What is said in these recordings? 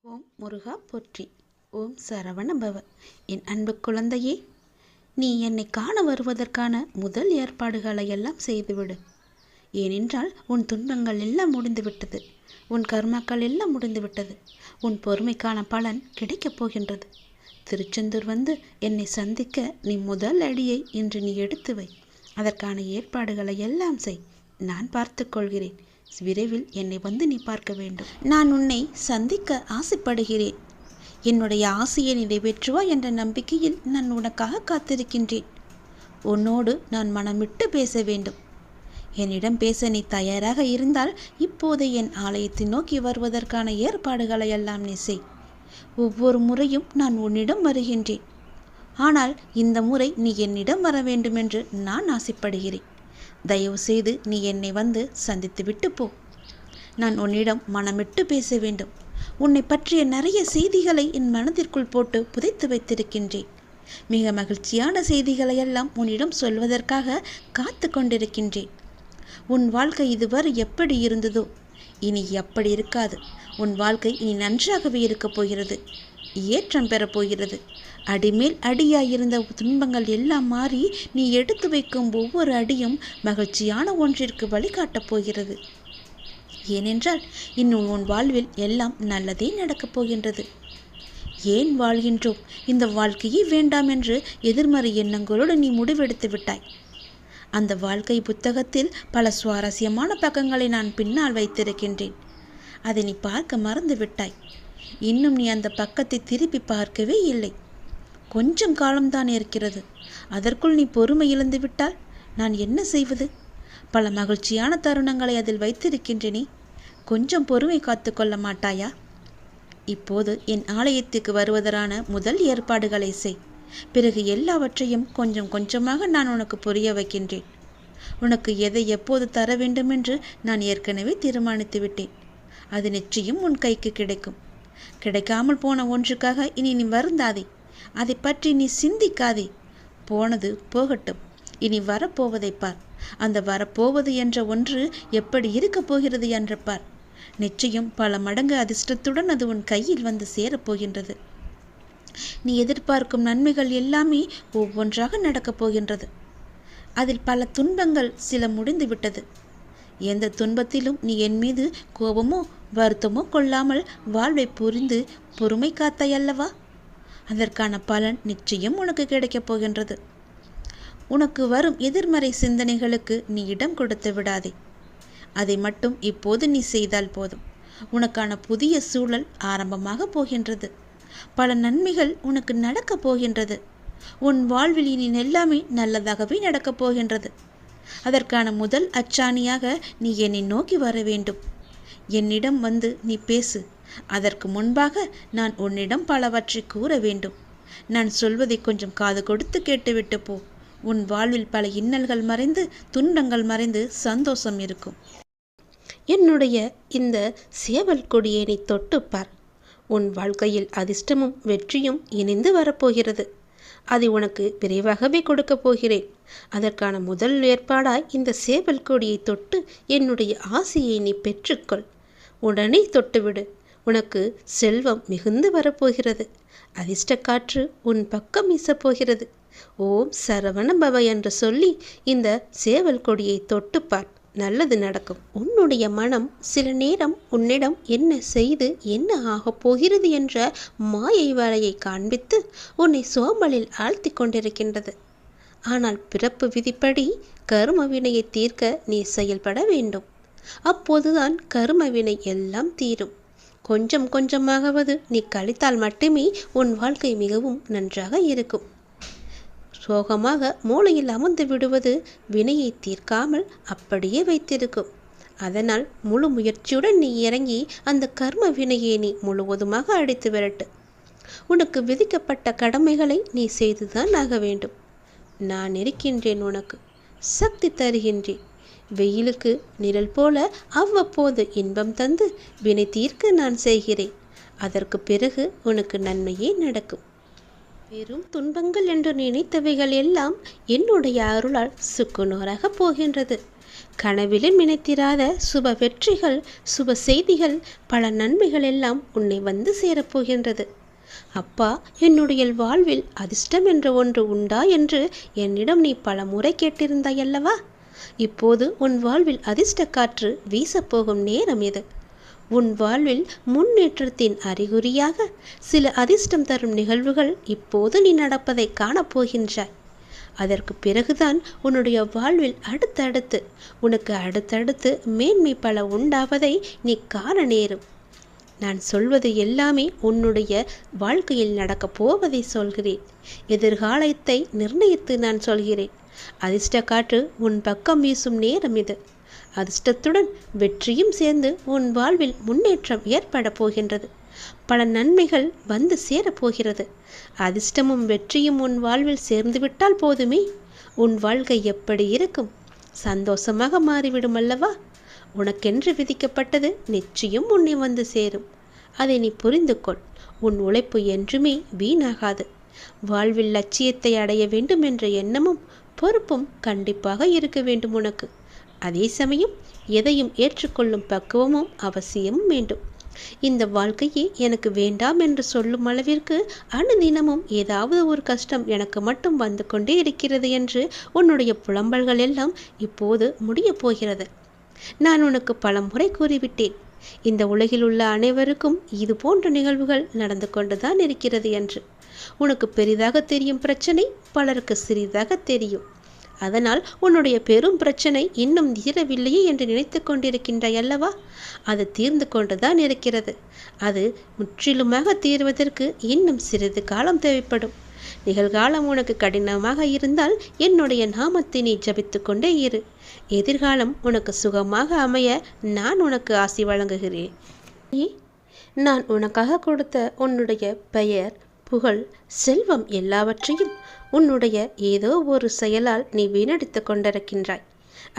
ஓம் முருகா போற்றி. ஓம் சரவண பவ. என் அன்பு குழந்தையே, நீ என்னை காண வருவதற்கான முதல் ஏற்பாடுகளை எல்லாம் செய்துவிடு. ஏனென்றால் உன் துன்பங்கள் எல்லாம் முடிந்துவிட்டது, உன் கர்மாக்கள் எல்லாம் முடிந்துவிட்டது. உன் பொறுமைக்கான பலன் கிடைக்கப் போகின்றது. திருச்செந்தூர் வந்து என்னை சந்திக்க நீ முதல் அடியை இன்று நீ எடுத்து வை. அதற்கான ஏற்பாடுகளை எல்லாம் செய். நான் பார்த்து கொள்கிறேன். விரைவில் என்னை வந்து நீ பார்க்க வேண்டும். நான் உன்னை சந்திக்க ஆசைப்படுகிறேன். என்னுடைய ஆசையை நிறைவேற்றுவா என்ற நம்பிக்கையில் நான் உனக்காக காத்திருக்கின்றேன். உன்னோடு நான் மனமிட்டு பேச வேண்டும். என்னிடம் பேச நீ தயாராக இருந்தால் இப்போது என் ஆலயத்தை நோக்கி வருவதற்கான ஏற்பாடுகளை எல்லாம் நீ செய். ஒவ்வொரு முறையும் நான் உன்னிடம் வருகின்றேன். ஆனால் இந்த முறை நீ என்னிடம் வர வேண்டும் என்று நான் ஆசைப்படுகிறேன். தயவு செய்து நீ என்னை வந்து சந்தித்து விட்டு போ. நான் உன்னிடம் மனமிட்டு பேச வேண்டும். உன்னை பற்றிய நிறைய செய்திகளை என் மனதிற்குள் போட்டு புதைத்து வைத்திருக்கின்றேன். மிக மகிழ்ச்சியான செய்திகளை எல்லாம் உன்னிடம் சொல்வதற்காக காத்து கொண்டிருக்கின்றேன். உன் வாழ்க்கை இதுவரை எப்படி இருந்ததோ இனி அப்படி இருக்காது. உன் வாழ்க்கை இனி நன்றாகவே இருக்கப் போகிறது. ஏற்றம் பெறப்போகிறது. அடிமேல் அடியாயிருந்த துன்பங்கள் எல்லாம் மாறி நீ எடுத்து வைக்கும் ஒவ்வொரு அடியும் மகிழ்ச்சியான ஒன்றிற்கு வழிகாட்டப் போகிறது. ஏனென்றால் இன்னும் உன் வாழ்வில் எல்லாம் நல்லதே நடக்கப் போகின்றது. ஏன் வாழ்கின்றோம், இந்த வாழ்க்கையே வேண்டாம் என்று எதிர்மறை எண்ணங்களோடு நீ முடிவெடுத்து விட்டாய். அந்த வாழ்க்கை புத்தகத்தில் பல சுவாரஸ்யமான பக்கங்களை நான் பின்னால் வைத்திருக்கின்றேன். அதை நீ பார்க்க மறந்து விட்டாய். இன்னும் நீ அந்த பக்கத்தை திருப்பி பார்க்கவே இல்லை. கொஞ்சம் காலம்தான் இருக்கிறது. அதற்குள் நீ பொறுமை இழந்து விட்டால் நான் என்ன செய்வது? பல மகிழ்ச்சியான தருணங்களை அதில் வைத்திருக்கின்றேனே. கொஞ்சம் பொறுமை காத்து கொள்ள மாட்டாயா? இப்போது என் ஆலயத்துக்கு வருவதற்கான முதல் ஏற்பாடுகளை செய். பிறகு எல்லாவற்றையும் கொஞ்சம் கொஞ்சமாக நான் உனக்கு புரிய வைக்கின்றேன். உனக்கு எதை எப்போது தர வேண்டும் என்று நான் ஏற்கனவே தீர்மானித்து விட்டேன். அது நிச்சயம் உன் கைக்கு கிடைக்கும். கிடைக்காமல் போன ஒன்றுக்காக இனி நீ வருந்தாதே. அதை பற்றி நீ சிந்திக்காதே. போனது போகட்டும். இனி வரப்போவதை பார். அந்த வரப்போவது என்ற ஒன்று எப்படி இருக்கப் போகிறது என்று பார். நிச்சயம் பல மடங்கு அதிர்ஷ்டத்துடன் அது உன் கையில் வந்து சேரப்போகின்றது. நீ எதிர்பார்க்கும் நன்மைகள் எல்லாமே ஒவ்வொன்றாக நடக்கப் போகின்றது. அதில் பல துன்பங்கள் சில முடிந்து விட்டது. எந்த துன்பத்திலும் நீ என் மீது கோபமோ வருத்தமோ கொள்ளாமல் வாழ்வை புரிந்து பொறுமை காத்தாயல்லவா? அதற்கான பலன் நிச்சயம் உனக்கு கிடைக்கப் போகின்றது. உனக்கு வரும் எதிர்மறை சிந்தனைகளுக்கு நீ இடம் கொடுத்து விடாதே. அதை மட்டும் இப்போது நீ செய்தால் போதும். உனக்கான புதிய சூழல் ஆரம்பமாக போகின்றது. பல நன்மைகள் உனக்கு நடக்கப் போகின்றது. உன் வாழ்வில் இனி எல்லாமே நல்லதாகவே நடக்கப் போகின்றது. அதற்கான முதல் அச்சாணியாக நீ என்னை நோக்கி வர வேண்டும். என்னிடம் வந்து நீ பேசு. அதற்கு முன்பாக நான் உன்னிடம் பலவற்றை கூற வேண்டும். நான் சொல்வதை கொஞ்சம் காது கொடுத்து கேட்டுவிட்டு போ. உன் வாழ்வில் பல இன்னல்கள் மறைந்து துன்பங்கள் மறைந்து சந்தோஷம் இருக்கும். என்னுடைய இந்த சேவல் கொடியை நீ தொட்டுப்பார். உன் வாழ்க்கையில் அதிர்ஷ்டமும் வெற்றியும் இணைந்து வரப்போகிறது. அதை உனக்கு விரைவாகவே கொடுக்கப் போகிறேன். அதற்கான முதல் ஏற்பாடாய் இந்த சேவல் கொடியை தொட்டு என்னுடைய ஆசையை நீ பெற்றுக்கொள். உடனே தொட்டுவிடு. உனக்கு செல்வம் மிகுந்து வரப்போகிறது. அதிர்ஷ்ட காற்று உன் பக்கம் வீசப்போகிறது. ஓம் சரவண பவ என்று சொல்லி இந்த சேவல் கொடியை தொட்டுப்பார். நல்லது நடக்கும். உன்னுடைய மனம் சில நேரம் உன்னிடம் என்ன செய்து என்ன ஆகப் போகிறது என்ற மாயை வலையை காண்பித்து உன்னை சோம்பலில் ஆழ்த்தி கொண்டிருக்கின்றது. ஆனால் பிறப்பு விதிப்படி கர்ம வினையை தீர்க்க நீ செயல்பட வேண்டும். அப்போதுதான் கர்ம வினை எல்லாம் தீரும். கொஞ்சம் கொஞ்சமாகவது நீ கழித்தால் மட்டுமே உன் வாழ்க்கை மிகவும் நன்றாக இருக்கும். சோகமாக மூளையில் அமர்ந்து விடுவது வினையை தீர்க்காமல் அப்படியே வைத்திருக்கும். அதனால் முழு முயற்சியுடன் நீ இறங்கி அந்த கர்ம வினையை நீ முழுவதுமாக அடித்து விரட்டு. உனக்கு விதிக்கப்பட்ட கடமைகளை நீ செய்துதான் ஆக வேண்டும். நான் இருக்கின்றேன். உனக்கு சக்தி தருகின்றேன். வெயிலுக்கு நிழல் போல அவ்வப்போது இன்பம் தந்து வினை தீர்க்க நான் செய்கிறேன். அதற்கு பிறகு உனக்கு நன்மையே நடக்கும். பெரும் துன்பங்கள் என்று நினைத்தவைகள் எல்லாம் என்னுடைய அருளால் சுக்குநூறாக போகின்றது. கனவிலும் நினைத்திராத சுப வெற்றிகள், சுப செய்திகள், பல நன்மைகள் எல்லாம் உன்னை வந்து சேரப்போகின்றது. அப்பா, என்னுடைய வாழ்வில் அதிர்ஷ்டம் என்ற ஒன்று உண்டா என்று என்னிடம் நீ பல முறை கேட்டிருந்தாய் அல்லவா? இப்போது உன் வாழ்வில் அதிர்ஷ்ட காற்று வீசப்போகும் நேரம் இது. உன் வாழ்வில் முன்னேற்றத்தின் அறிகுறியாக சில அதிர்ஷ்டம் தரும் நிகழ்வுகள் இப்போது நீ நடப்பதை காணப்போகின்றாய். அதற்கு பிறகுதான் உன்னுடைய வாழ்வில் அடுத்தடுத்து மேன்மை பல உண்டாவதை நீ காண நேரும். நான் சொல்வது எல்லாமே உன்னுடைய வாழ்க்கையில் நடக்கப் போவதை சொல்கிறேன். எதிர்காலத்தை நிர்ணயித்து நான் சொல்கிறேன். அதிர்ஷ்ட காற்று உன் பக்கம் வீசும் நேரம் இது. அதிர்ஷ்டத்துடன் வெற்றியும் சேர்ந்து உன் வாழ்வில் முன்னேற்றம் ஏற்பட போகின்றது. பல நன்மைகள் வந்து சேரப்போகிறது. அதிர்ஷ்டமும் வெற்றியும் உன் வாழ்வில் சேர்ந்துவிட்டால் போதுமே, உன் வாழ்க்கை எப்படி இருக்கும்? சந்தோஷமாக மாறிவிடும் அல்லவா? உனக்கென்று விதிக்கப்பட்டது நிச்சயம் உன்னை வந்து சேரும். அதை நீ புரிந்து கொள். உன் உழைப்பு என்றுமே வீணாகாது. வாழ்வில் லட்சியத்தை அடைய வேண்டும் என்ற எண்ணமும் பொறுப்பும் கண்டிப்பாக இருக்க வேண்டும் உனக்கு. அதே சமயம் எதையும் ஏற்றுக்கொள்ளும் பக்குவமும் அவசியமும் வேண்டும். இந்த வாழ்க்கையே எனக்கு வேண்டாம் என்று சொல்லும் அளவிற்கு அனுதினமும் ஏதாவது ஒரு கஷ்டம் எனக்கு மட்டும் வந்து கொண்டே இருக்கிறது என்று உன்னுடைய புலம்பல்கள் எல்லாம் இப்போது முடிய போகிறது. நான் உனக்கு பல முறை கூறிவிட்டேன், இந்த உலகில் உள்ள அனைவருக்கும் இது போன்ற நிகழ்வுகள் நடந்து கொண்டுதான் இருக்கிறது என்று. உனக்கு பெரிதாக தெரியும் பிரச்சனை பலருக்கு சிறிதாக தெரியும். அதனால் உன்னுடைய பெரும் பிரச்சனை இன்னும் தீரவில்லையே என்று நினைத்து கொண்டிருக்கின்றாய் அல்லவா? அது தீர்ந்து கொண்டுதான் இருக்கிறது. அது முற்றிலுமாக தீர்வதற்கு இன்னும் சிறிது காலம் தேவைப்படும். நிகழ்காலம் உனக்கு கடினமாக இருந்தால் என்னுடைய நாமத்தை நீ ஜபித்து கொண்டே இரு. எதிர்காலம் உனக்கு சுகமாக அமைய நான் உனக்கு ஆசி வழங்குகிறேன். நான் உனக்காக கொடுத்த உன்னுடைய பெயர், புகழ், செல்வம் எல்லாவற்றையும் உன்னுடைய ஏதோ ஒரு செயலால் நீ வீணடித்து கொண்டிருக்கின்றாய்.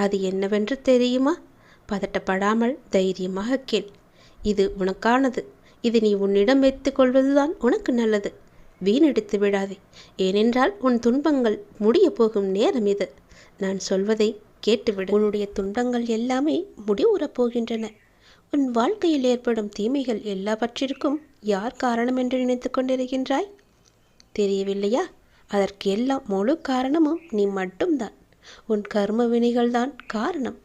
அது என்னவென்று தெரியுமா? பதட்டப்படாமல் தைரியமாக கேள். இது உனக்கானது. இது நீ உன்னிடம் வைத்துக் கொள்வதுதான் உனக்கு நல்லது. வீணடித்து விடாதே. ஏனென்றால் உன் துன்பங்கள் முடிய போகும் நேரம் இது. நான் சொல்வதை கேட்டுவிடு. உன்னுடைய துன்பங்கள் எல்லாமே முடிவுறப் போகின்றன. உன் வாழ்க்கையில் ஏற்படும் தீமைகள் எல்லாவற்றிற்கும் யார் காரணம் என்று நினைத்து கொண்டிருக்கின்றாய்? தெரியவில்லையா? அதற்கு எல்லாம் முழு காரணமும் நீ மட்டும்தான். உன் கர்ம வினைகள்தான் காரணம்.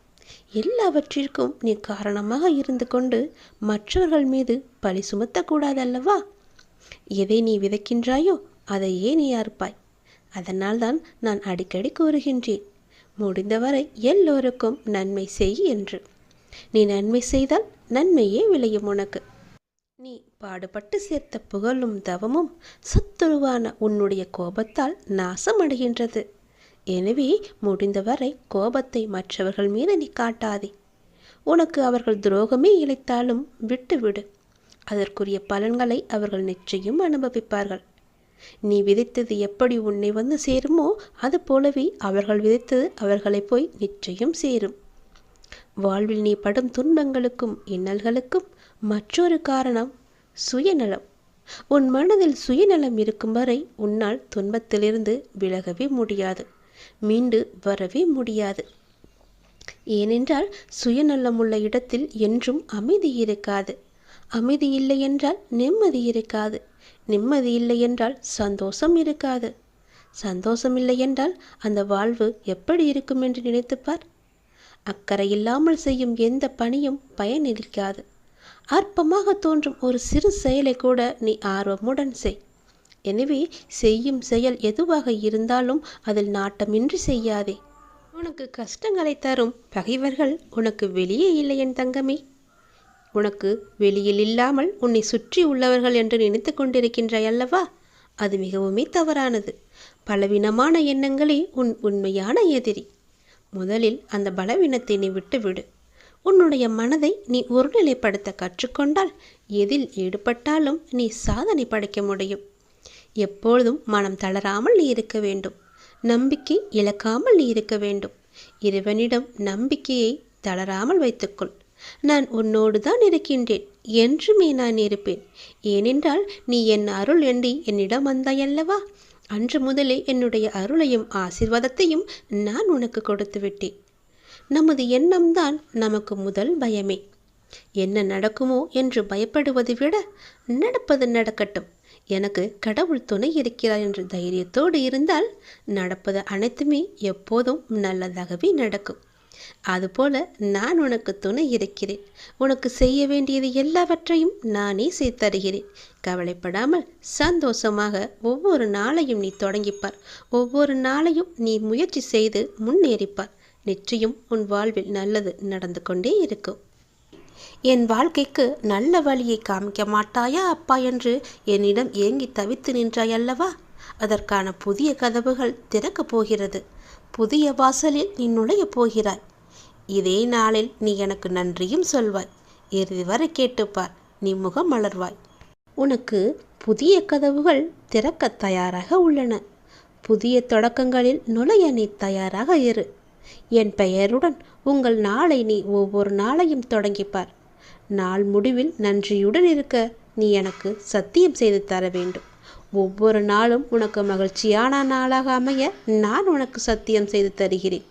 எல்லாவற்றிற்கும் நீ காரணமாக இருந்து கொண்டு மற்றவர்கள் மீது பழி சுமத்தக்கூடாதல்லவா? எதை நீ விதைக்கின்றாயோ அதையே நீ அறுப்பாய். அதனால்தான் நான் அடிக்கடி கூறுகின்றேன், முடிந்தவரை எல்லோருக்கும் நன்மை செய் என்று. நீ நன்மை செய்தால் நன்மையே விளையும் உனக்கு. நீ பாடுபட்டு சேர்த்த புகழும் தவமும் சத்துருவான உன்னுடைய கோபத்தால் நாசமடைகின்றது. எனவே முடிந்தவரை கோபத்தை மற்றவர்கள் மீது நீ காட்டாதே. உனக்கு அவர்கள் துரோகமே இழைத்தாலும் விட்டுவிடு. அதற்குரிய பலன்களை அவர்கள் நிச்சயம் அனுபவிப்பார்கள். நீ விதைத்தது எப்படி உன்னை வந்து சேருமோ அது போலவே அவர்கள் விதைத்தது அவர்களை போய் நிச்சயம் சேரும். வாழ்வில் நீ படும் துன்பங்களுக்கும் இன்னல்களுக்கும் மற்றொரு காரணம் சுயநலம். உன் மனதில் சுயநலம் இருக்கும் வரை உன்னால் துன்பத்திலிருந்து விலகவே முடியாது, மீண்டு வரவே முடியாது. ஏனென்றால் சுயநலம் உள்ள இடத்தில் என்றும் அமைதி இருக்காது. அமைதி இல்லை என்றால் நிம்மதி இருக்காது. நிம்மதி இல்லை என்றால் சந்தோஷம் இருக்காது. சந்தோஷம் இல்லை என்றால் அந்த வாழ்வு எப்படி இருக்கும் என்று நினைத்துப்பார். அக்கறை இல்லாமல் செய்யும் எந்த பணியும் பயனளிக்காது. அற்பமாக தோன்றும் ஒரு சிறு செயலை கூட நீ ஆர்வமுடன் செய். எனவே செய்யும் செயல் எதுவாக இருந்தாலும் அதில் நாட்டமின்றி செய்யாதே. உனக்கு கஷ்டங்களை தரும் பகைவர்கள் உனக்கு வெளியே இல்லை என் தங்கமே. உனக்கு வெளியில் இல்லாமல் உன்னை சுற்றி உள்ளவர்கள் என்று நினைத்து கொண்டிருக்கின்றாய் அல்லவா? அது மிகவுமே தவறானது. பலவீனமான எண்ணங்களே உன் உண்மையான எதிரி. முதலில் அந்த பலவீனத்தை நீ விட்டுவிடு. உன்னுடைய மனதை நீ ஒருநிலைப்படுத்த கற்றுக்கொண்டால் எதில் ஈடுபட்டாலும் நீ சாதனை படைக்க முடியும். எப்பொழுதும் மனம் தளராமல் நீ இருக்க வேண்டும். நம்பிக்கை இழக்காமல் நீ இருக்க வேண்டும். இறைவனிடம் நம்பிக்கையை தளராமல் வைத்துக்கொள். நான் உன்னோடு தான் இருக்கின்றேன், என்றுமே நான் இருப்பேன். ஏனென்றால் நீ என் அருள் எண்ணி என்னிடம் வந்தாயல்லவா? அன்று முதலே என்னுடைய அருளையும் ஆசீர்வாதத்தையும் நான் உனக்கு கொடுத்து விட்டேன். நமது எண்ணம்தான் நமக்கு முதல் பயமே. என்ன நடக்குமோ என்று பயப்படுவதை விட நடப்பது நடக்கட்டும், எனக்கு கடவுள் துணை இருக்கிறார் என்ற தைரியத்தோடு இருந்தால் நடப்பது அனைத்துமே எப்போதும் நல்லதாகவே நடக்கும். அதுபோல நான் உனக்கு துணை இருக்கிறேன். உனக்கு செய்ய வேண்டியது எல்லாவற்றையும் நானே செய்து தருகிறேன். கவலைப்படாமல் சந்தோஷமாக ஒவ்வொரு நாளையும் நீ தொடங்கிப்பார். ஒவ்வொரு நாளையும் நீ முயற்சி செய்து முன்னேறிப்பார். நிச்சயம் உன் வாழ்வில் நல்லது நடந்து கொண்டே இருக்கும். என் வாழ்க்கைக்கு நல்ல வழியை காமிக்க மாட்டாயா அப்பா என்று என்னிடம் ஏங்கி தவித்து நின்றாய் அல்லவா? அதற்கான புதிய கதவுகள் திறக்கப் போகிறது. புதிய வாசலில் நீ நுழையப் போகிறாய். இதே நாளில் நீ எனக்கு நன்றியும் சொல்வாய். இறுதி வரை கேட்டுப்பார், நீ முகம் மலர்வாய். உனக்கு புதிய கதவுகள் திறக்க தயாராக உள்ளன. புதிய தொடக்கங்களில் நுழைய நீ தயாராக இரு. என் பெயருடன் உங்கள் நாளை நீ ஒவ்வொரு நாளையும் தொடங்கிப்பார். நாள் முடிவில் நன்றியுடன் இருக்க நீ எனக்கு சத்தியம் செய்து தர வேண்டும். ஒவ்வொரு நாளும் உனக்கு மகிழ்ச்சியான நாளாக அமைய நான் உனக்கு சத்தியம் செய்து தருகிறேன்.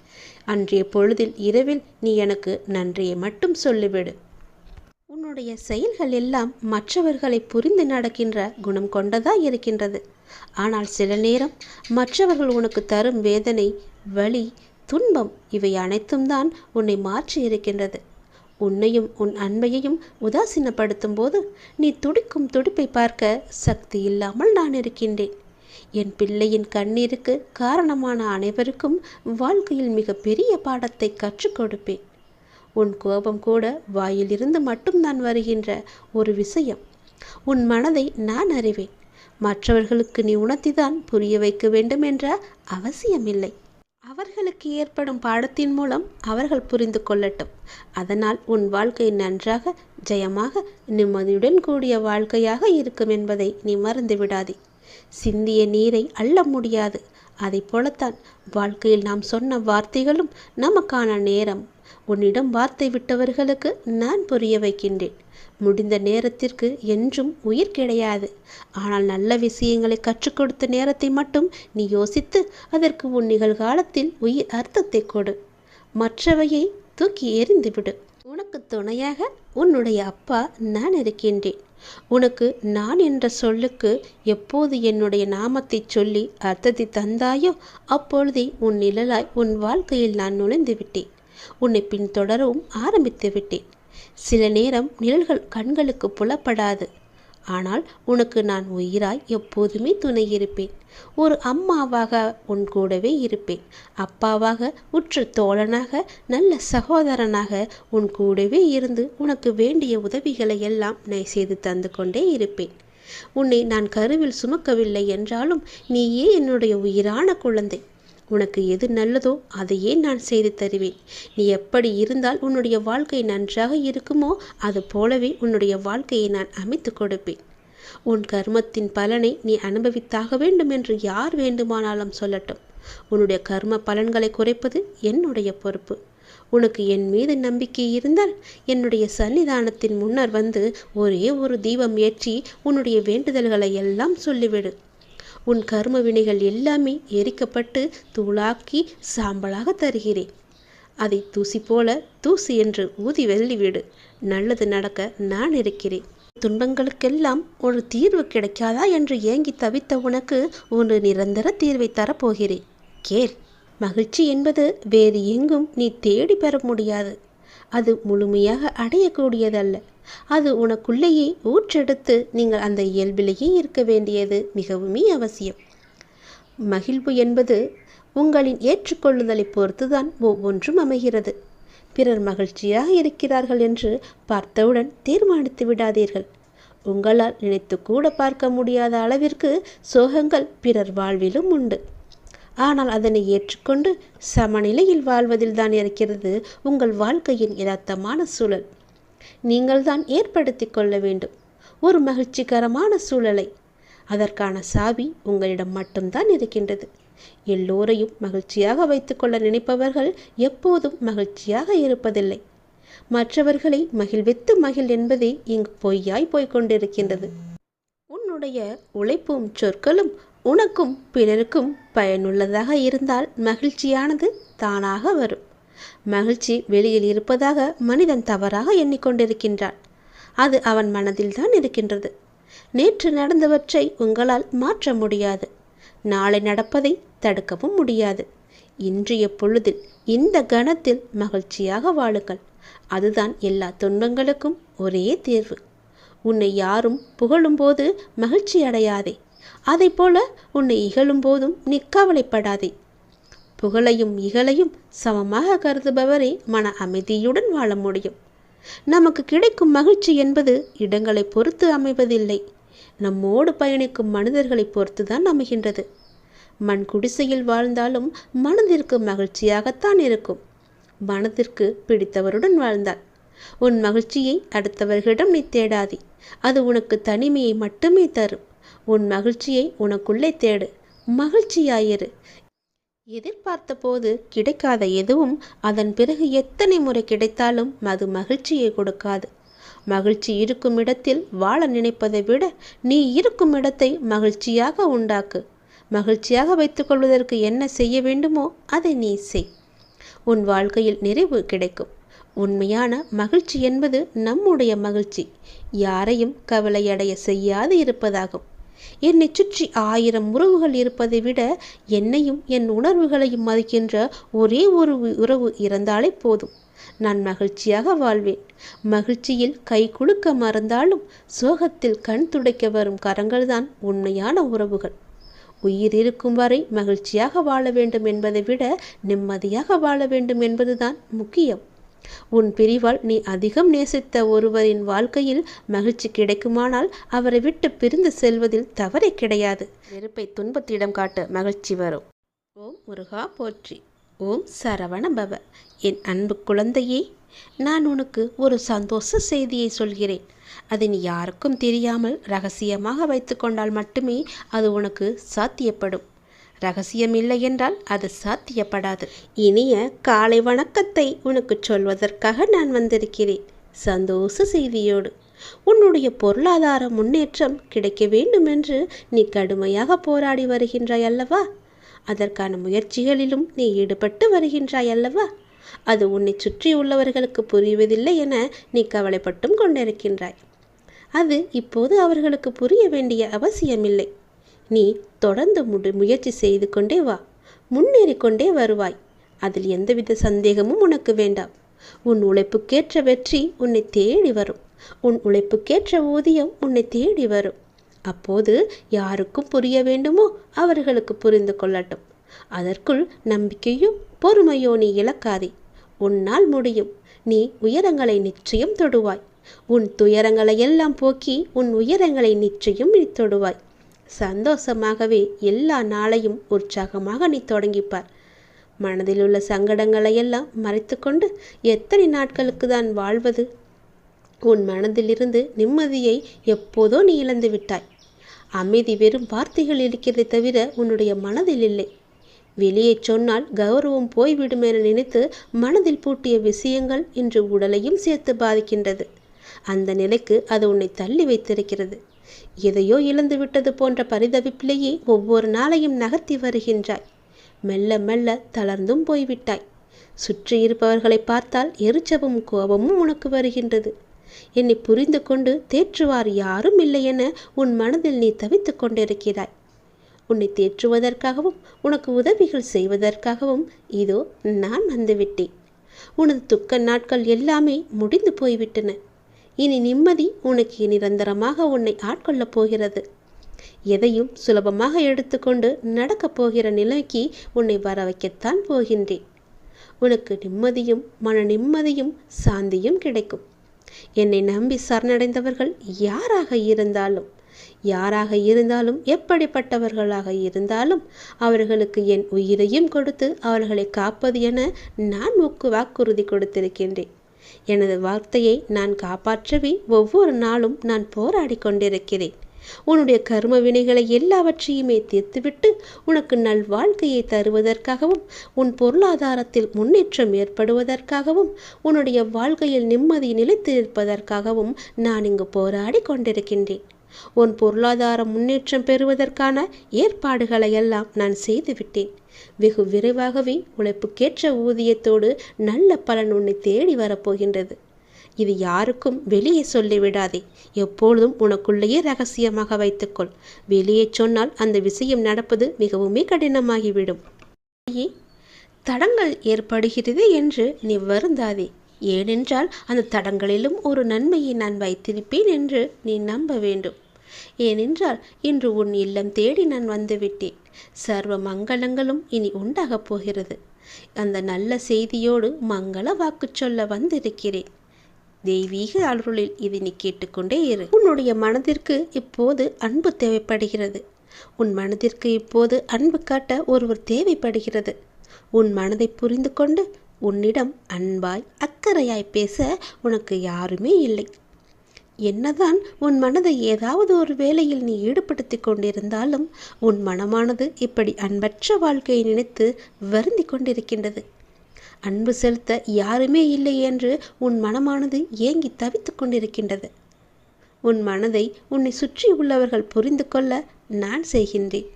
அன்றைய பொழுதில் இரவில் நீ எனக்கு நன்றியை மட்டும் சொல்லிவிடு. உன்னுடைய செயல்கள் எல்லாம் மற்றவர்களை புரிந்து நடக்கின்ற குணம் கொண்டதா இருக்கின்றது. ஆனால் சில நேரம் மற்றவர்கள் உனக்கு தரும் வேதனை, வலி, துன்பம் இவை அனைத்தும் தான் உன்னை மாற்றி இருக்கின்றது. உன்னையும் உன் அன்பையையும் உதாசீனப்படுத்தும் போது நீ துடிக்கும் துடிப்பை பார்க்க சக்தி இல்லாமல் நான் இருக்கின்றேன். என் பிள்ளையின் கண்ணீருக்கு காரணமான அனைவருக்கும் வாழ்க்கையில் மிக பெரிய பாடத்தை கற்றுக் கொடுப்பேன். உன் கோபம் கூட வாயிலிருந்து மட்டும்தான் வருகின்ற ஒரு விஷயம். உன் மனதை நான் அறிவேன். மற்றவர்களுக்கு நீ உணர்த்திதான் புரிய வைக்க வேண்டும் என்ற அவசியமில்லை. அவர்களுக்கு ஏற்படும் பாடத்தின் மூலம் அவர்கள் புரிந்து கொள்ளட்டும். அதனால் உன் வாழ்க்கை நன்றாக, ஜெயமாக, நிம்மதியுடன் கூடிய வாழ்க்கையாக இருக்கும் என்பதை நீ மறந்து விடாதே. சிந்திய நீரை அள்ள முடியாது. அதை போலத்தான் வாழ்க்கையில் நாம் சொன்ன வார்த்தைகளும் நமக்கான நேரம். உன்னிடம் வார்த்தை விட்டவர்களுக்கு நான் புரிய வைக்கின்றேன். முடிந்த நேரத்திற்கு என்றும் உயிர் கிடையாது. ஆனால் நல்ல விஷயங்களை கற்றுக் கொடுத்த நேரத்தை மட்டும் நீ யோசித்து அதற்கு உன் நிகழ்காலத்தில் உயிர் அர்த்தத்தை கொடு. மற்றவையை தூக்கி எறிந்துவிடு. உனக்கு துணையாக உன்னுடைய அப்பா நான் இருக்கின்றேன். உனக்கு நான் என்ற சொல்லுக்கு எப்போது என்னுடைய நாமத்தை சொல்லி அர்த்தத்தை தந்தாயோ அப்பொழுதே உன் நிழலாய் உன் வாழ்க்கையில் நான் நுழைந்து விட்டேன். உன்னை பின்தொடரவும் ஆரம்பித்து விட்டேன். சில நேரம் நிழல்கள் கண்களுக்கு புலப்படாது. ஆனால் உனக்கு நான் உயிராய் எப்போதுமே துணை இருப்பேன். ஒரு அம்மாவாக உன் கூடவே இருப்பேன். அப்பாவாக, உற்ற தோழனாக, நல்ல சகோதரனாக உன் கூடவே இருந்து உனக்கு வேண்டிய உதவிகளை எல்லாம் நான் செய்து தந்து கொண்டே இருப்பேன். உன்னை நான் கருவில் சுமக்கவில்லை என்றாலும் நீயே என்னுடைய உயிரான குழந்தை. உனக்கு எது நல்லதோ அதையே நான் செய்து தருவேன். நீ எப்படி இருந்தால் உன்னுடைய வாழ்க்கை நன்றாக இருக்குமோ அது போலவே உன்னுடைய வாழ்க்கையை நான் அமைத்து கொடுப்பேன். உன் கர்மத்தின் பலனை நீ அனுபவித்தாக வேண்டும் என்று யார் வேண்டுமானாலும் சொல்லட்டும். உன்னுடைய கர்ம பலன்களை குறைப்பது என்னுடைய பொறுப்பு. உனக்கு என் மீது நம்பிக்கை இருந்தால் என்னுடைய சன்னிதானத்தின் முன்னர் வந்து ஒரே ஒரு தீபம் ஏற்றி உன்னுடைய வேண்டுதல்களை எல்லாம் சொல்லிவிடு. உன் கர்ம வினைகள் எல்லாமே எரிக்கப்பட்டு தூளாக்கி சாம்பலாக தருகிறேன். அதை தூசி போல தூசி என்று ஊதி வெள்ளிவிடு. நல்லது நடக்க நான் இருக்கிறேன். துன்பங்களுக்கெல்லாம் ஒரு தீர்வு கிடைக்காதா என்று ஏங்கி தவித்த உனக்கு ஒரு நிரந்தர தீர்வை தரப்போகிறேன். கேள். மகிழ்ச்சி என்பது வேறு எங்கும் நீ தேடி பெற முடியாது. அது முழுமையாக அடையக்கூடியதல்ல. அது உனக்குள்ளேயே ஊற்றெடுத்து நீங்கள் அந்த இயல்பிலேயே இருக்க வேண்டியது மிகவுமே அவசியம். மகிழ்வு என்பது உங்களின் ஏற்றுக்கொள்ளுதலை பொறுத்துதான் ஒவ்வொன்றும் அமைகிறது. பிறர் மகிழ்ச்சியாக இருக்கிறார்கள் என்று பார்த்தவுடன் தீர்மானித்து விடாதீர்கள். உங்களால் நினைத்து கூட பார்க்க முடியாத அளவிற்கு சோகங்கள் பிறர் வாழ்விலும் உண்டு. ஆனால் அதனை ஏற்றுக்கொண்டு சமநிலையில் வாழ்வதில் தான் இருக்கிறது உங்கள் வாழ்க்கையின் யதார்த்தமான சூழல். நீங்கள் தான் ஏற்படுத்தி கொள்ள வேண்டும் ஒரு மகிழ்ச்சிகரமான சூழலை. அதற்கான சாவி உங்களிடம் மட்டும்தான் இருக்கின்றது. எல்லோரையும் மகிழ்ச்சியாக வைத்துக்கொள்ள நினைப்பவர்கள் எப்போதும் மகிழ்ச்சியாக இருப்பதில்லை. மற்றவர்களை மகிழ்வித்து மகிழ் என்பதே இங்கு பொய்யாய் போய்கொண்டிருக்கின்றது. உன்னுடைய உழைப்பும் சொற்களும் உனக்கும் பிறருக்கும் பயனுள்ளதாக இருந்தால் மகிழ்ச்சியானது தானாக வரும். மகிழ்ச்சி வெளியில் இருப்பதாக மனிதன் தவறாக எண்ணிக்கொண்டிருக்கின்றான். அது அவன் மனதில்தான் இருக்கின்றது. நேற்று நடந்தவற்றை உங்களால் மாற்ற முடியாது. நாளை நடப்பதை தடுக்கவும் முடியாது. இன்றைய பொழுதில் இந்த கணத்தில் மகிழ்ச்சியாக வாழுங்கள். அதுதான் எல்லா துன்பங்களுக்கும் ஒரே தீர்வு. உன்னை யாரும் புகழும்போது மகிழ்ச்சி அடையாதே. அதை போல உன்னை இகழும் போதும் நீ கவலைப்படாதே. புகழையும் இகழையும் சமமாக கருதுபவரே மன அமைதியுடன் வாழ முடியும். நமக்கு கிடைக்கும் மகிழ்ச்சி என்பது இடங்களை பொறுத்து அமைவதில்லை. நம்மோடு பயணிக்கும் மனிதர்களை பொறுத்துதான் அமைகின்றது. மண் குடிசையில் வாழ்ந்தாலும் மனதிற்கு மகிழ்ச்சியாகத்தான் இருக்கும். மனதிற்கு பிடித்தவருடன் வாழ்ந்தால் உன் மகிழ்ச்சியை அடுத்தவர்களிடம் நீ தேடாதே. அது உனக்கு தனிமையை மட்டுமே தரும். உன் மகிழ்ச்சியை உனக்குள்ளே தேடு. மகிழ்ச்சியாயிரு. எதிர்பார்த்த போது கிடைக்காத எதுவும் அதன் பிறகு எத்தனை முறை கிடைத்தாலும் அது மகிழ்ச்சியை கொடுக்காது. மகிழ்ச்சி இருக்கும் இடத்தில் வாழ நினைப்பதை விட நீ இருக்கும் இடத்தை மகிழ்ச்சியாக உண்டாக்கு. மகிழ்ச்சியாக வைத்துக்கொள்வதற்கு என்ன செய்ய வேண்டுமோ அதை நீ செய். உன் வாழ்க்கையில் நிறைவு கிடைக்கும். உண்மையான மகிழ்ச்சி என்பது நம்முடைய மகிழ்ச்சி யாரையும் கவலையடைய செய்யாது இருப்பதாகும். என்னை சுற்றி 1000 உறவுகள் இருப்பதை விட என்னையும் என் உணர்வுகளையும் மதிக்கின்ற ஒரே ஒரு உறவு இருந்தாலே போதும். நான் மகிழ்ச்சியாக வாழ்வேன். மகிழ்ச்சியில் கை குலுக்க மறந்தாலும் சோகத்தில் கண் துடைக்க வரும் கரங்கள்தான் உண்மையான உறவுகள். உயிர் இருக்கும் வரை மகிழ்ச்சியாக வாழ வேண்டும் என்பதை விட நிம்மதியாக வாழ வேண்டும் என்பதுதான் முக்கியம். உன் பிரிவால் நீ அதிகம் நேசித்த ஒருவரின் வாழ்க்கையில் மகிழ்ச்சி கிடைக்குமானால் அவரை விட்டு பிரிந்து செல்வதில் தவறே கிடையாது. வெறுப்பை துன்பத்திடம் காட்ட மகிழ்ச்சி வரும். ஓம் முருகா போற்றி. ஓம் சரவண பவ. என் அன்பு குழந்தையே, நான் உனக்கு ஒரு சந்தோஷ செய்தியை சொல்கிறேன். அதை நீ யாருக்கும் தெரியாமல் ரகசியமாக வைத்து கொண்டால் மட்டுமே அது உனக்கு சாத்தியப்படும். ரகசியம் இல்லை என்றால் அது சாத்தியப்படாது. இனிய காலை வணக்கத்தை உனக்கு சொல்வதற்காக நான் வந்திருக்கிறேன். சந்தோஷ செய்தியோடு. உன்னுடைய பொருளாதார முன்னேற்றம் கிடைக்க வேண்டும் என்று நீ கடுமையாக போராடி வருகின்றாய் அல்லவா? அதற்கான முயற்சிகளிலும் நீ ஈடுபட்டு வருகின்றாய் அல்லவா? அது உன்னை சுற்றி உள்ளவர்களுக்கு புரிவதில்லை என நீ கவலைப்பட்டும் கொண்டிருக்கின்றாய். அது இப்போது அவர்களுக்கு புரிய வேண்டிய அவசியமில்லை. நீ தொடர்ந்து முயற்சி செய்து கொண்டே வா. முன்னேறி கொண்டே வருவாய். அதில் எந்தவித சந்தேகமும் உனக்கு வேண்டாம். உன் உழைப்புக்கேற்ற வெற்றி உன்னை தேடி வரும். உன் உழைப்புக்கேற்ற ஊதியம் உன்னை தேடி வரும். அப்போது யாருக்கும் புரிய வேண்டுமோ அவர்களுக்கு புரிந்து கொள்ளட்டும். அதற்குள் நம்பிக்கையும் பொறுமையோ நீ இழக்காதே. உன்னால் முடியும். நீ உயரங்களை நிச்சயம் தொடுவாய். உன் துயரங்களை எல்லாம் போக்கி உன் உயரங்களை நிச்சயம் நீ தொடுவாய். சந்தோஷமாகவே எல்லா நாளையும் உற்சாகமாக நீ தொடங்கிப்பார். மனதில் உள்ள சங்கடங்களை எல்லாம் மறைத்து கொண்டு எத்தனை நாட்களுக்கு தான் வாழ்வது? உன் மனதிலிருந்து நிம்மதியை எப்போதோ நீ இழந்து விட்டாய். அமைதி வெறும் வார்த்தைகள் இருக்கிறதை தவிர உன்னுடைய மனதில் இல்லை. வெளியே சொன்னால் கௌரவம் போய்விடும் என நினைத்து மனதில் பூட்டிய விஷயங்கள் இன்று உடலையும் சேர்த்து பாதிக்கின்றது. அந்த நிலைக்கு அது உன்னை தள்ளி வைத்திருக்கிறது. எதையோ இழந்து விட்டது போன்ற பரிதவிப்பிலேயே ஒவ்வொரு நாளையும் நகர்த்தி வருகின்றாய். மெல்ல மெல்ல தளர்ந்தும் போய்விட்டாய். சுற்றி இருப்பவர்களை பார்த்தால் எரிச்சலும் கோபமும் உனக்கு வருகின்றது. என்னை புரிந்து கொண்டு தேற்றுவார் யாரும் இல்லை என உன் மனதில் நீ தவித்து கொண்டிருக்கிறாய். உன்னை தேற்றுவதற்காகவும் உனக்கு உதவிகள் செய்வதற்காகவும் இதோ நான் வந்துவிட்டேன். உனது துக்க நாட்கள் எல்லாமே முடிந்து போய்விட்டன. இனி நிம்மதி உனக்கு நிரந்தரமாக உன்னை ஆட்கொள்ளப் போகிறது. எதையும் சுலபமாக எடுத்துக்கொண்டு நடக்கப் போகிற நிலைக்கு உன்னை வர வைக்கத்தான் போகின்றேன். உனக்கு நிம்மதியும் மன நிம்மதியும் சாந்தியும் கிடைக்கும். என்னை நம்பி சரணடைந்தவர்கள் யாராக இருந்தாலும் எப்படிப்பட்டவர்களாக இருந்தாலும் அவர்களுக்கு என் உயிரையும் கொடுத்து அவர்களை காப்பது என நான் வாக்குறுதி கொடுத்திருக்கின்றேன். எனது வார்த்தையை நான் காப்பாற்றவே ஒவ்வொரு நாளும் நான் போராடி கொண்டிருக்கிறேன். உன்னுடைய கர்ம வினைகளை எல்லாவற்றையுமே தீர்த்துவிட்டு உனக்கு நல் வாழ்க்கையை தருவதற்காகவும் உன் பொருளாதாரத்தில் முன்னேற்றம் ஏற்படுவதற்காகவும் உன்னுடைய வாழ்க்கையில் நிம்மதி நிலைத்து இருப்பதற்காகவும் நான் இங்கு போராடி கொண்டிருக்கின்றேன். உன் பொருளாதார முன்னேற்றம் பெறுவதற்கான ஏற்பாடுகளை எல்லாம் நான் செய்துவிட்டேன். வெகு விரைவாகவே உழைப்புக்கேற்ற ஊதியத்தோடு நல்ல பலன் உன்னை தேடி வரப்போகின்றது. இது யாருக்கும் வெளியே சொல்லிவிடாதே. எப்பொழுதும் உனக்குள்ளேயே ரகசியமாக வைத்துக்கொள். வெளியே சொன்னால் அந்த விஷயம் நடப்பது மிகவுமே கடினமாகிவிடும். தடங்கள் ஏற்படுகிறது என்று நீ வருந்தாதே. ஏனென்றால் அந்த தடங்களிலும் ஒரு நன்மையை நான் வைத்திருப்பேன் என்று நீ நம்ப வேண்டும். ஏனென்றால் இன்று உன் இல்லம் தேடி நான் வந்துவிட்டேன். சர்வ மங்களங்களும் இனி உண்டாகப் போகிறது. அந்த நல்ல செய்தியோடு மங்கள வாக்கு சொல்ல வந்திருக்கிறேன். தெய்வீக அருளில் இது நீ கேட்டுக்கொண்டே இரு. உன்னுடைய மனதிற்கு இப்போது அன்பு தேவைப்படுகிறது. உன் மனதிற்கு இப்போது அன்பு காட்ட ஒருவர் தேவைப்படுகிறது. உன் மனதை புரிந்து கொண்டு உன்னிடம் அன்பாய் அக்கறையாய் பேச உனக்கு யாருமே இல்லை. என்னதான் உன் மனதை ஏதாவது ஒரு வேளையில் நீ ஈடுபடுத்தி கொண்டிருந்தாலும் உன் மனமானது இப்படி அன்பற்ற வாழ்க்கையை நினைத்து வருந்தி கொண்டிருக்கின்றது. அன்பு செலுத்த யாருமே இல்லை என்று உன் மனமானது ஏங்கி தவித்து கொண்டிருக்கின்றது. உன் மனதை உன்னை சுற்றி உள்ளவர்கள் புரிந்து கொள்ள நான் செய்கின்றேன்.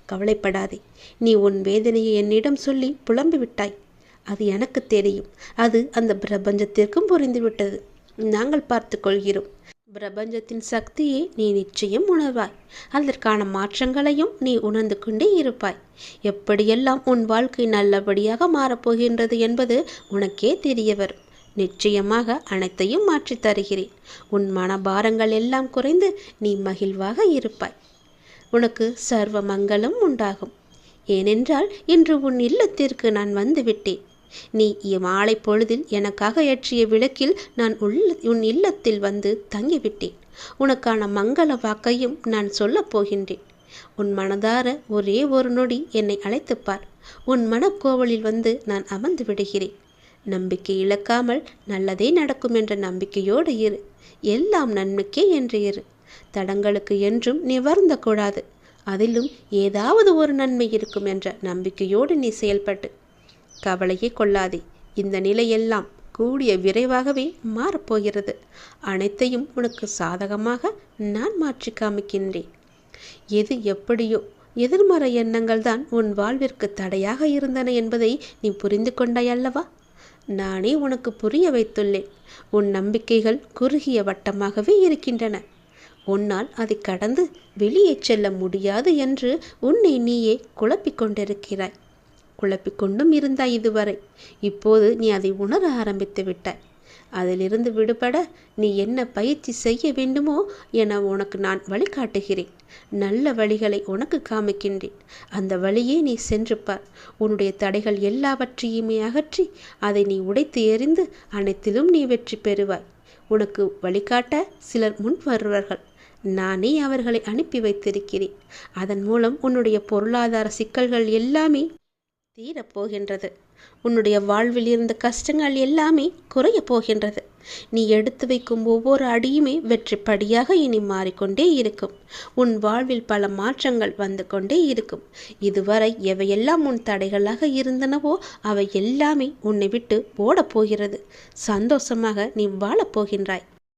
கவலைப்படாதே. நீ உன் வேதனையை என்னிடம் சொல்லி புலம்பிவிட்டாய். அது எனக்கு தெரியும். அது அந்த பிரபஞ்சத்திற்கும் புரிந்துவிட்டது. நாங்கள் பார்த்து கொள்கிறோம். பிரபஞ்சத்தின் சக்தியை நீ நிச்சயம் உணர்வாய். அதற்கான மாற்றங்களையும் நீ உணர்ந்து கொண்டே இருப்பாய். எப்படியெல்லாம் உன் வாழ்க்கை நல்லபடியாக மாறப்போகின்றது என்பது உனக்கே தெரிய வரும். நிச்சயமாக அனைத்தையும் மாற்றித் தருகிறேன். உன் மனபாரங்கள் எல்லாம் குறைந்து நீ மகிழ்வாக இருப்பாய். உனக்கு சர்வ மங்களம் உண்டாகும். ஏனென்றால் இன்று உன் இல்லத்திற்கு நான் வந்துவிட்டேன். நீ மாலை பொழுதில் எனக்காக ஏற்றிய விளக்கில் நான் உன் இல்லத்தில் வந்து தங்கிவிட்டேன். உனக்கான மங்கள வாக்கையும் நான் சொல்லப் போகின்றேன். உன் மனதார ஒரே ஒரு நொடி என்னை அழைத்துப்பார். உன் மனக்கோவலில் வந்து நான் அமர்ந்து விடுகிறேன். நம்பிக்கை இழக்காமல் நல்லதே நடக்கும் என்ற நம்பிக்கையோடு இரு. எல்லாம் நன்மைக்கே என்று இரு. தடங்களுக்கு என்றும் நீ வருந்தக்கூடாது. அதிலும் ஏதாவது ஒரு நன்மை இருக்கும் என்ற நம்பிக்கையோடு நீ செயல்பட்டு கவலையே கொள்ளாதே. இந்த நிலையெல்லாம் கூடிய விரைவாகவே மாறப்போகிறது. அனைத்தையும் உனக்கு சாதகமாக நான் மாற்றி காமிக்கின்றேன். எது எப்படியோ எதிர்மறை எண்ணங்கள் தான் உன் வாழ்விற்கு தடையாக இருந்தன என்பதை நீ புரிந்து கொண்டாய் அல்லவா? நானே உனக்கு புரிய வைத்துள்ளேன். உன் நம்பிக்கைகள் குறுகிய வட்டமாகவே இருக்கின்றன. உன்னால் அதை கடந்து வெளியே செல்ல முடியாது என்று உன்னை நீயே குழப்பிக் கொண்டிருக்கிறாய். குழப்பிக்கொண்டும் இருந்தாய் இதுவரை. இப்போது நீ அதை உணர ஆரம்பித்து விட்டாய். அதிலிருந்து விடுபட நீ என்ன பயிற்சி செய்ய வேண்டுமோ என உனக்கு நான் வழிகாட்டுகிறேன். நல்ல வழிகளை உனக்கு காமிக்கின்றேன். அந்த வழியே நீ சென்று பார். உன்னுடைய தடைகள் எல்லாவற்றையுமே அகற்றி அதை நீ உடைத்து எறிந்து அனைத்திலும் நீ வெற்றி பெறுவாய். உனக்கு வழிகாட்ட சிலர் முன் வருவார்கள். நானே அவர்களை அனுப்பி வைத்திருக்கிறேன். அதன் மூலம் உன்னுடைய பொருளாதார சிக்கல்கள் எல்லாமே தீரப்போகின்றது. உன்னுடைய வாழ்வில் இருந்த கஷ்டங்கள் எல்லாமே குறைய போகின்றது. நீ எடுத்து வைக்கும் ஒவ்வொரு அடியுமே வெற்றி படியாக இனி மாறிக்கொண்டே இருக்கும். உன் வாழ்வில் பல மாற்றங்கள் வந்து கொண்டே இருக்கும். இதுவரை எவையெல்லாம் உன் தடைகளாக இருந்தனவோ அவை எல்லாமே உன்னை விட்டு ஓடப் போகிறது. சந்தோஷமாக நீ வாழப் போகின்றாய்.